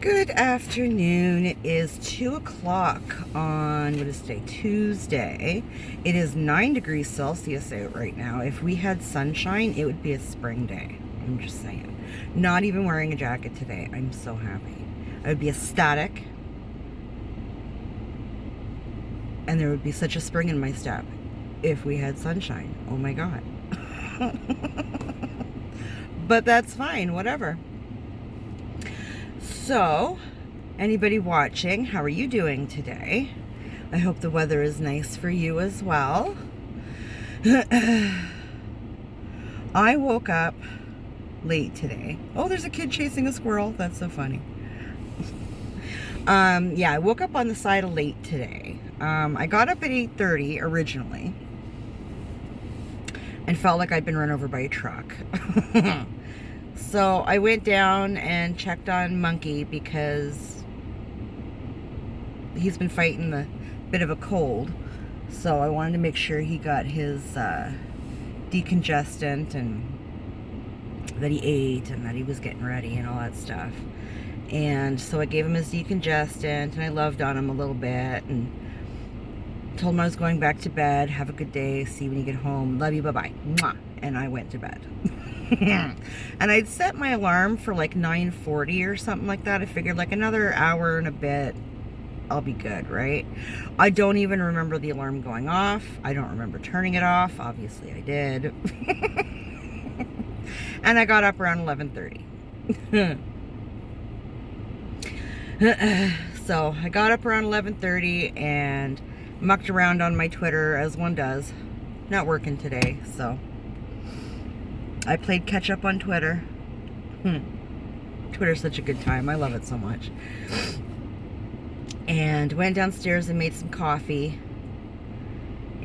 Good afternoon. It is 2 o'clock on, what is today? Tuesday. It is 9 degrees Celsius out right now. If we had sunshine, it would be a spring day. I'm just saying. Not even wearing a jacket today. I'm so happy. I would be ecstatic. And there would be such a spring in my step if we had sunshine. Oh my God. But that's fine, whatever. So, anybody watching, how are you doing today? I hope the weather is nice for you as well. I woke up late today. Oh, there's a kid chasing a squirrel. That's so funny. Yeah, I woke up on the side of late today. I got up at 8:30 originally and felt like I'd been run over by a truck. So I went down and checked on Monkey because he's been fighting a bit of a cold. So I wanted to make sure he got his decongestant and that he ate and that he was getting ready and all that stuff. And so I gave him his decongestant and I loved on him a little bit and told him I was going back to bed. Have a good day. See you when you get home. Love you. Bye-bye. Mwah. And I went to bed. And I'd set my alarm for like 9:40 or something like that. I figured like another hour and a bit, I'll be good, right? I don't even remember the alarm going off. I don't remember turning it off. Obviously I did. And I got up around 11:30. So I got up around 11:30 and mucked around on my Twitter as one does. Not working today, so I played catch up on Twitter. Twitter's such a good time. I love it so much. And went downstairs and made some coffee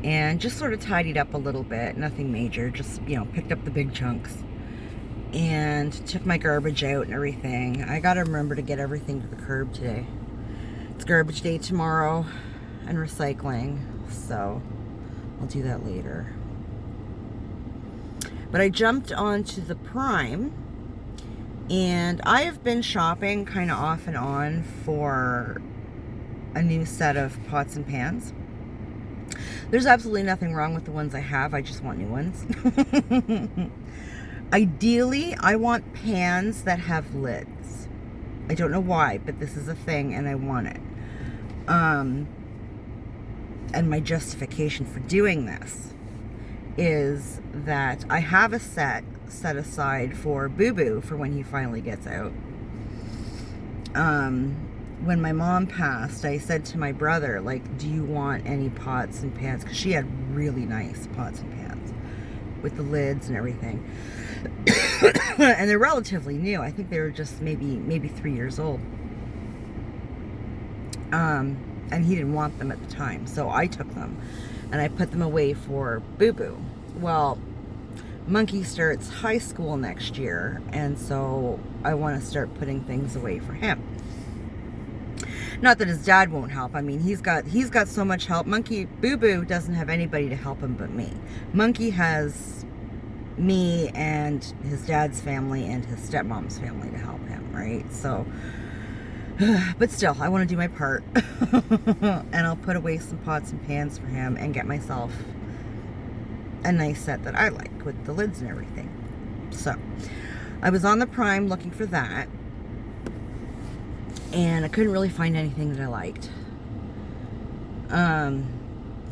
and just sort of tidied up a little bit. Nothing major, just, picked up the big chunks and took my garbage out and everything. I gotta remember to get everything to the curb today. It's garbage day tomorrow and recycling, so I'll do that later. But I jumped onto the Prime, and I have been shopping kind of off and on for a new set of pots and pans. There's absolutely nothing wrong with the ones I have. I just want new ones. Ideally, I want pans that have lids. I don't know why, but this is a thing and I want it. And my justification for doing this is that I have a set aside for Boo Boo for when he finally gets out. When my mom passed, I said to my brother, like, do you want any pots and pans? Because she had really nice pots and pans with the lids and everything. And they're relatively new. I think they were just maybe 3 years old. And he didn't want them at the time, so I took them and I put them away for Boo Boo. Well, Monkey starts high school next year, and so I want to start putting things away for him. Not that his dad won't help. I mean, he's got so much help. Boo Boo doesn't have anybody to help him but me. Monkey has me and his dad's family and his stepmom's family to help him, right? So, but still, I want to do my part. And I'll put away some pots and pans for him and get myself a nice set that I like with the lids and everything. So, I was on the Prime looking for that. And I couldn't really find anything that I liked. And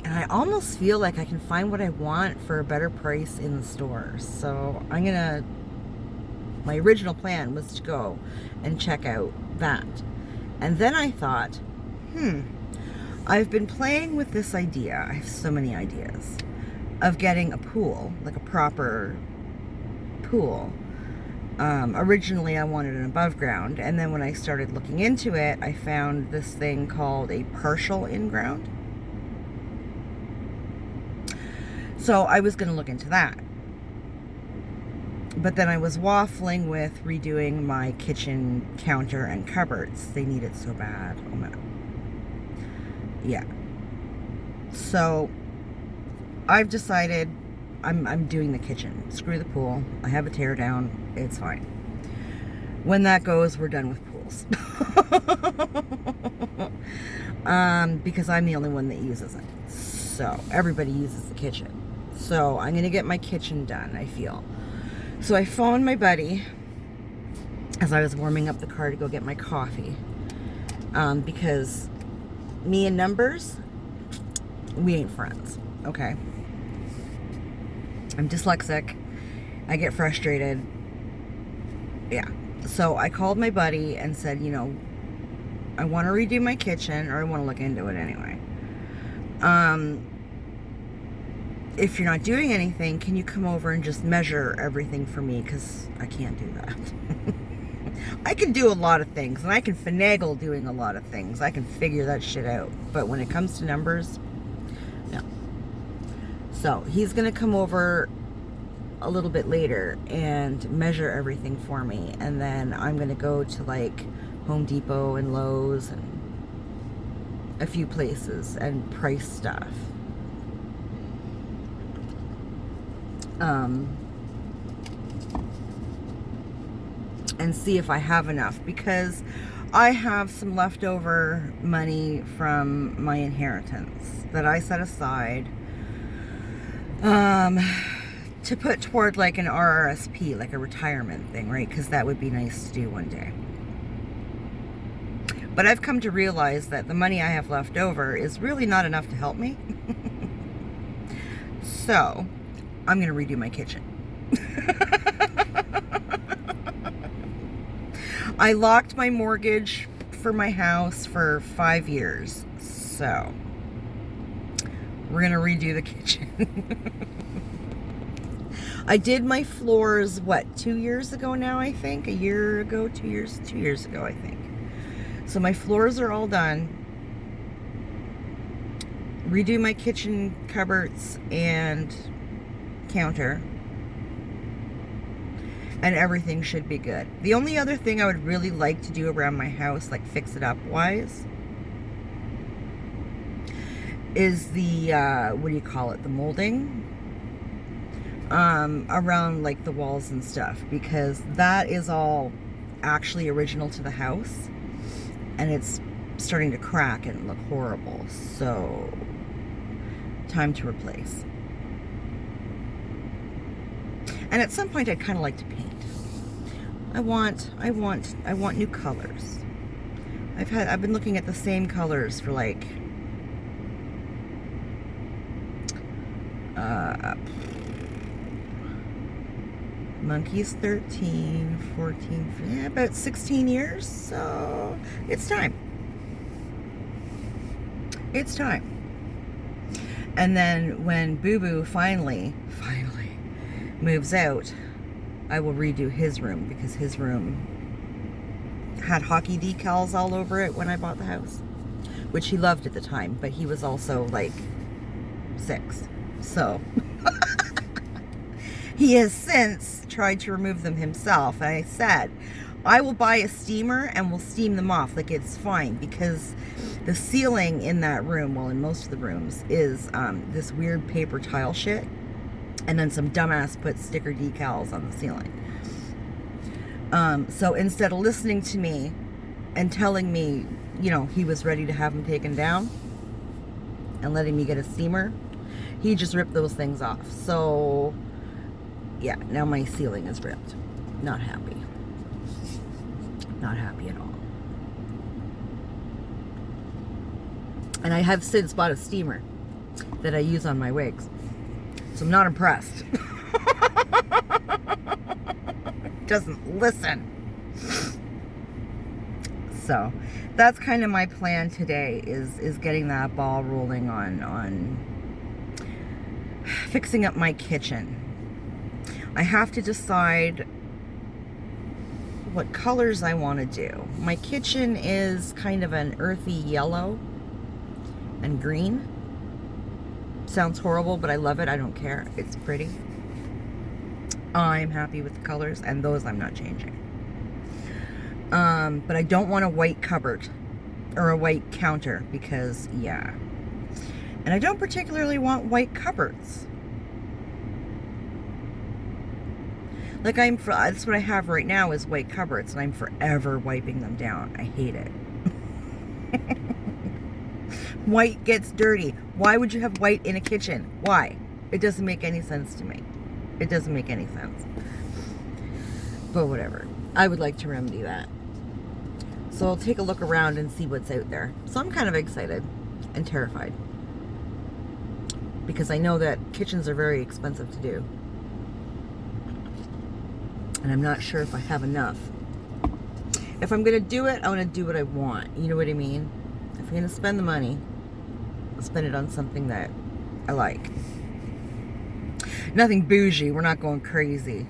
I almost feel like I can find what I want for a better price in the stores. So, my original plan was to go and check out that. And then I thought, I've been playing with this idea. I have so many ideas of getting a pool, like a proper pool. Originally I wanted an above ground, and then when I started looking into it, I found this thing called a partial in-ground. So I was going to look into that. But then I was waffling with redoing my kitchen counter and cupboards. They need it so bad. Oh my. Yeah. So I've decided I'm doing the kitchen. Screw the pool. I have a tear down. It's fine. When that goes, we're done with pools. house. Because I'm the only one that uses it. So everybody uses the kitchen. So I'm going to get my kitchen done, I feel. So I phoned my buddy as I was warming up the car to go get my coffee. Because me and numbers, we ain't friends. Okay. I'm dyslexic. I get frustrated. Yeah. So I called my buddy and said, you know, I want to redo my kitchen, or I want to look into it anyway. If you're not doing anything, can you come over and just measure everything for me? Because I can't do that. I can do a lot of things, and I can finagle doing a lot of things. I can figure that shit out. But when it comes to numbers, no. So he's going to come over a little bit later and measure everything for me. And then I'm going to go to like Home Depot and Lowe's and a few places and price stuff. And see if I have enough, because I have some leftover money from my inheritance that I set aside to put toward like an RRSP, like a retirement thing, right? Because that would be nice to do one day. But I've come to realize that the money I have left over is really not enough to help me. So I'm going to redo my kitchen. I locked my mortgage for my house for 5 years. So we're going to redo the kitchen. I did my floors, what, 2 years ago now, I think? A year ago, 2 years? 2 years ago, I think. So my floors are all done. Redo my kitchen cupboards and counter. And everything should be good. The only other thing I would really like to do around my house, like fix it up wise, is the, what do you call it? The molding. Around like the walls and stuff. Because that is all actually original to the house. And it's starting to crack and look horrible. So, time to replace. And at some point I'd kind of like to paint. I want new colors. I've been looking at the same colors for like Monkeys 13, 14, yeah, about 16 years. So it's time. It's time. And then when Boo Boo finally moves out, I will redo his room, because his room had hockey decals all over it when I bought the house, which he loved at the time, but he was also like 6. So he has since tried to remove them himself. And I said, I will buy a steamer and we'll steam them off. Like, it's fine, because the ceiling in that room, well, in most of the rooms, is this weird paper tile shit. And then some dumbass put sticker decals on the ceiling. So instead of listening to me and telling me, you know, he was ready to have them taken down and letting me get a steamer, he just ripped those things off. So yeah, now my ceiling is ripped. Not happy. Not happy at all. And I have since bought a steamer that I use on my wigs. So I'm not impressed. Doesn't listen. So that's kind of my plan today, is getting that ball rolling on fixing up my kitchen. I have to decide what colors I want to do. My kitchen is kind of an earthy yellow and green. Sounds horrible, but I love it. I don't care. It's pretty. I'm happy with the colors, and those I'm not changing. But I don't want a white cupboard or a white counter, because, yeah. And I don't particularly want white cupboards. Like that's what I have right now is white cupboards, and I'm forever wiping them down. I hate it. White gets dirty. Why would you have white in a kitchen? Why? It doesn't make any sense to me. It doesn't make any sense. But whatever. I would like to remedy that. So I'll take a look around and see what's out there. So I'm kind of excited and terrified, because I know that kitchens are very expensive to do. And I'm not sure if I have enough. If I'm going to do it, I want to do what I want. You know what I mean? If I'm going to spend the money, I'll spend it on something that I like. Nothing bougie. We're not going crazy.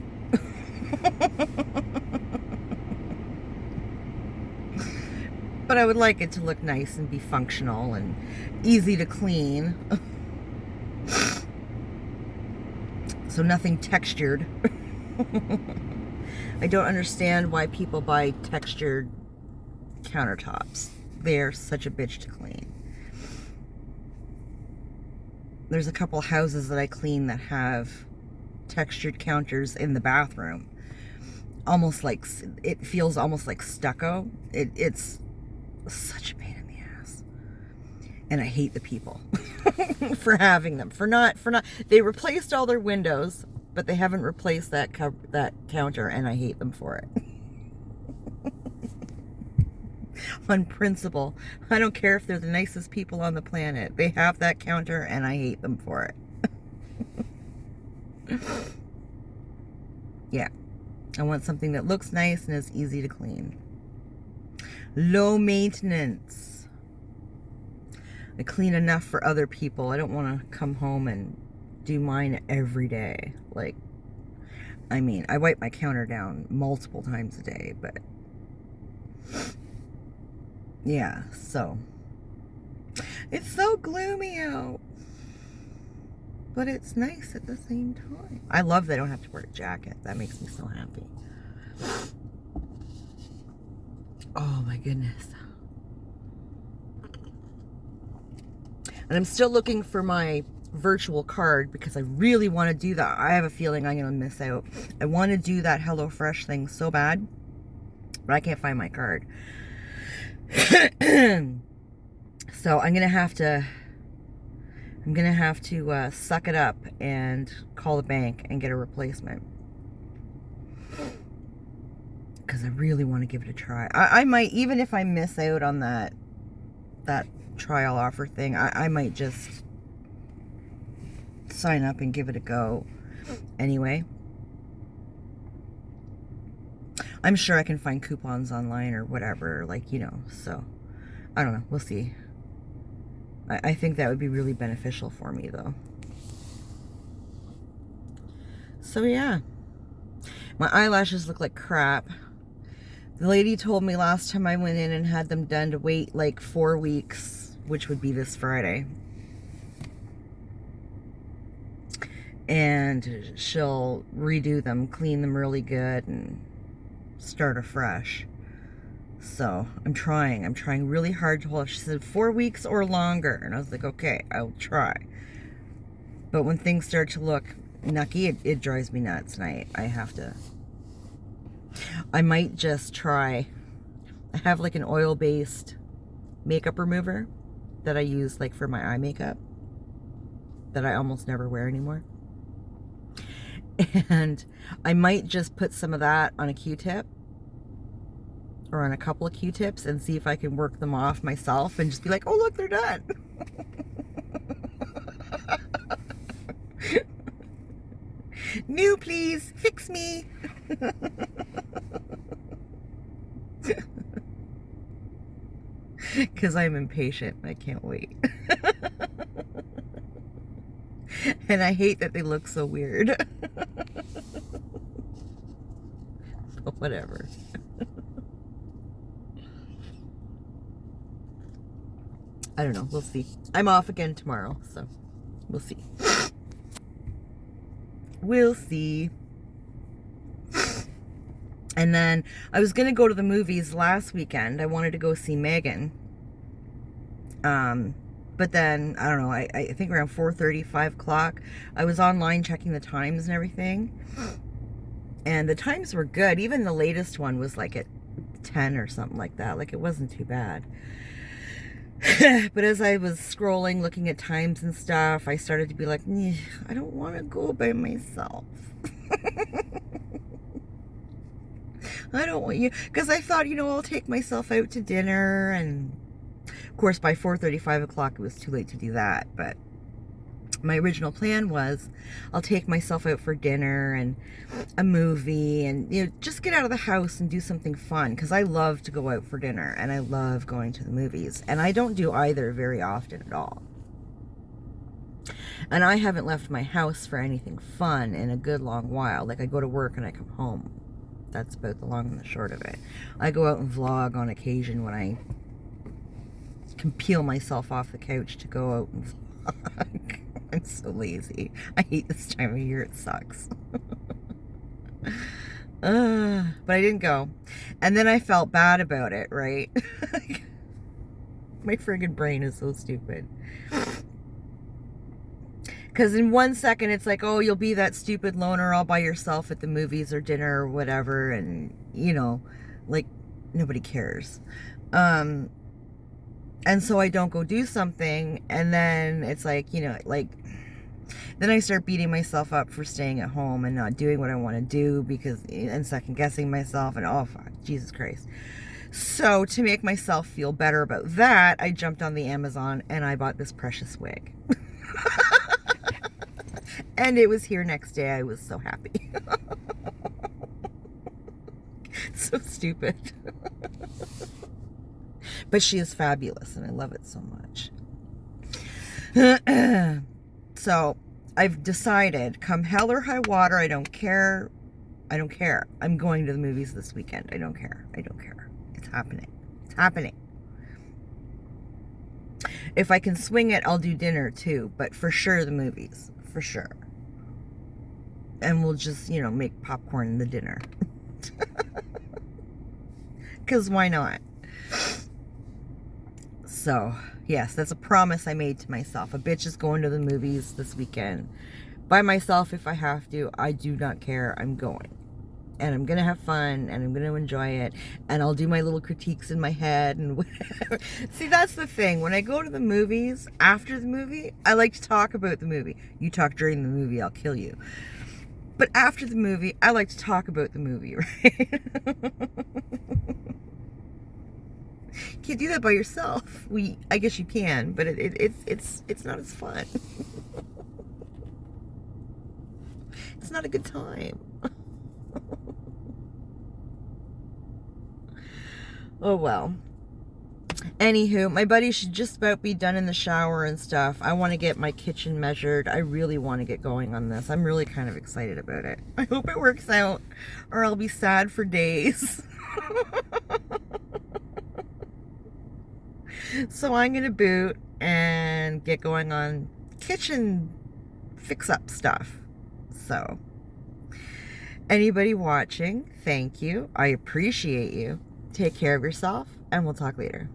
But I would like it to look nice and be functional and easy to clean. So nothing textured. I don't understand why people buy textured countertops. They're such a bitch to clean. There's a couple houses that I clean that have textured counters in the bathroom. Almost like, it feels almost like stucco. It's such a pain in the ass. And I hate the people for having them. For not, they replaced all their windows, but they haven't replaced that counter, and I hate them for it. On principle. I don't care if they're the nicest people on the planet. They have that counter, and I hate them for it. Yeah. I want something that looks nice and is easy to clean. Low maintenance. I clean enough for other people. I don't want to come home and do mine every day. Like, I mean, I wipe my counter down multiple times a day, but yeah, so it's so gloomy out, but it's nice at the same time. I love that I don't have to wear a jacket. That makes me so happy. Oh my goodness. And I'm still looking for my virtual card, because I really want to do that. I have a feeling I'm going to miss out. I want to do that HelloFresh thing so bad, but I can't find my card. So I'm going to have to suck it up and call the bank and get a replacement, because I really want to give it a try. I might, even if I miss out on that trial offer thing, I might just sign up and give it a go anyway. I'm sure I can find coupons online or whatever, like, you know, so I don't know, we'll see. I think that would be really beneficial for me, though. So yeah, my eyelashes look like crap. The lady told me last time I went in and had them done to wait like 4 weeks, which would be this Friday. And she'll redo them, clean them really good, and start afresh. So I'm trying really hard to hold. She said 4 weeks or longer, and I was like, okay, I'll try. But when things start to look nucky, it drives me nuts, and I might just try. I have like an oil-based makeup remover that I use like for my eye makeup that I almost never wear anymore. And I might just put some of that on a Q-tip, or on a couple of Q-tips, and see if I can work them off myself and just be like, oh, look, they're done. New, please, fix me. Because I'm impatient. I can't wait. And I hate that they look so weird. But whatever. I don't know. We'll see. I'm off again tomorrow, so we'll see. We'll see. And then I was going to go to the movies last weekend. I wanted to go see Megan. But then, I don't know, I think around 4:30, 5 o'clock, I was online checking the times and everything. And the times were good. Even the latest one was like at 10 or something like that. Like, it wasn't too bad. But as I was scrolling, looking at times and stuff, I started to be like, I don't want to go by myself. I don't want you, because I thought, I'll take myself out to dinner, and of course by 4:30, 5 o'clock, it was too late to do that. But my original plan was I'll take myself out for dinner and a movie, and just get out of the house and do something fun, because I love to go out for dinner and I love going to the movies, and I don't do either very often at all. And I haven't left my house for anything fun in a good long while. Like, I go to work and I come home. That's about the long and the short of it. I go out and vlog on occasion when I can peel myself off the couch to go out and vlog. I'm so lazy. I hate this time of year. It sucks. But I didn't go. And then I felt bad about it, right? My friggin' brain is so stupid. Because in 1 second, it's like, oh, you'll be that stupid loner all by yourself at the movies or dinner or whatever. And, like, nobody cares. And so I don't go do something. And then it's like, then I start beating myself up for staying at home and not doing what I want to do, and second guessing myself, and oh, fuck, Jesus Christ. So to make myself feel better about that, I jumped on the Amazon and I bought this precious wig. And it was here next day. I was so happy. So stupid. But she is fabulous and I love it so much. So I've decided, come hell or high water, I don't care. I'm going to the movies this weekend. I don't care. It's happening. If I can swing it, I'll do dinner too. But for sure, the movies. For sure. And we'll just, make popcorn in the dinner. Because why not? So, yes, that's a promise I made to myself. A bitch is going to the movies this weekend. By myself if I have to. I do not care. I'm going. And I'm going to have fun, and I'm going to enjoy it, and I'll do my little critiques in my head and whatever. See, that's the thing. When I go to the movies, after the movie, I like to talk about the movie. You talk during the movie, I'll kill you. But after the movie, I like to talk about the movie, right? Can't do that by yourself. I guess you can, but it's not as fun. It's not a good time. Oh well. Anywho, my buddy should just about be done in the shower and stuff. I want to get my kitchen measured. I really want to get going on this. I'm really kind of excited about it. I hope it works out, or I'll be sad for days. So I'm going to boot and get going on kitchen fix-up stuff. So, anybody watching, thank you. I appreciate you. Take care of yourself, and we'll talk later.